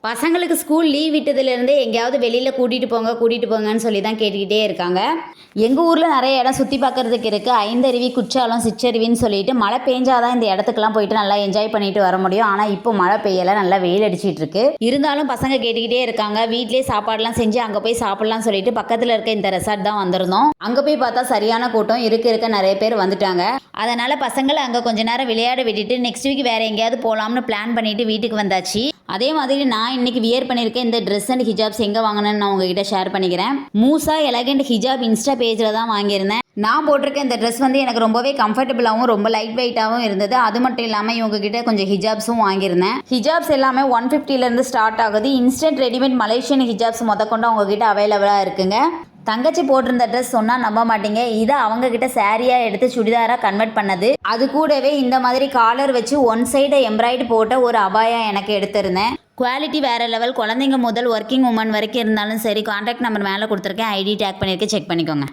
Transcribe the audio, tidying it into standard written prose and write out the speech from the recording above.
பசங்களுக்கு school leave விட்டதுலேருந்தே எங்கேயாவது வெளியில் கூட்டிகிட்டு போங்கன்னு சொல்லி தான் கேட்டுக்கிட்டே இருக்காங்க. எங்கள் ஊரில் நிறைய இடம் சுற்றி பார்க்குறதுக்கு இருக்குது. ஐந்தருவி, குற்றாலம், சிற்றருவின்னு சொல்லிட்டு மழை பெஞ்சாதான் இந்த இடத்துக்குலாம் போயிட்டு நல்லா என்ஜாய் பண்ணிட்டு வர முடியும். ஆனால் இப்போ மழை பெய்யலை, நல்லா வெயில் அடிச்சிட்டு இருக்கு. இருந்தாலும் பசங்க கேட்டுக்கிட்டே இருக்காங்க. வீட்லேயே சாப்பாடுலாம் செஞ்சு அங்கே போய் சாப்பிட்லாம்னு சொல்லிட்டு பக்கத்தில் இருக்க இந்த ரெசார்ட் தான் வந்திருந்தோம். அங்கே போய் பார்த்தா சரியான கூட்டம் இருக்க நிறைய பேர் வந்துட்டாங்க. அதனால் பசங்களை அங்கே கொஞ்ச நேரம் விளையாட விட்டுட்டு நெக்ஸ்ட் வீக் வேறு எங்கேயாவது போகலாம்னு பிளான் பண்ணிட்டு வீட்டுக்கு வந்தாச்சு. அதே மாதிரி நான் இன்னைக்கு வியர் பண்ணியிருக்கேன் இந்த ட்ரெஸ் அண்ட் ஹிஜாப்ஸ் எங்கே வாங்கினேன்னு நான் உங்ககிட்ட ஷேர் பண்ணிக்கிறேன். மூசா எலகண்ட் ஹிஜாப் இன்ஸ்டா பேஜில் தான் வாங்கியிருந்தேன். நான் போட்டிருக்க இந்த ட்ரெஸ் வந்து எனக்கு ரொம்பவே கம்ஃபர்டபுளாகவும் ரொம்ப லைட் வெயிட்டாகவும் இருந்தது. அது மட்டும் இல்லாமல் இவங்ககிட்ட கொஞ்சம் ஹிஜாப்ஸும் வாங்கியிருந்தேன். ஹிஜாப்ஸ் எல்லாமே 150லேருந்து ஸ்டார்ட் ஆகுது. இன்ஸ்டன்ட் ரெடிமேட் மலேசியன் ஹிஜாப்ஸ் கொண்டு அவங்ககிட்ட அவைலபிளாக இருக்குங்க. தங்கச்சி போட்டிருந்த ட்ரெஸ் சொன்னால் நம்ப மாட்டீங்க, இதை அவங்கக்கிட்ட சாரியாக எடுத்து சுடிதாராக கன்வெர்ட் பண்ணது. அது கூடவே இந்த மாதிரி காலர் வச்சு ஒன் சைடு எம்ப்ராய்டு போட்ட ஒரு அபாயா எனக்கு எடுத்திருந்தேன். குவாலிட்டி வேறு லெவல். குழந்தைங்க முதல் ஒர்க்கிங் உமன் வரைக்கும் இருந்தாலும் சரி. கான்டாக்ட் நம்பர் மேலே கொடுத்துருக்கேன், ஐடி டேக் பண்ணியிருக்கேன், செக் பண்ணிக்கோங்க.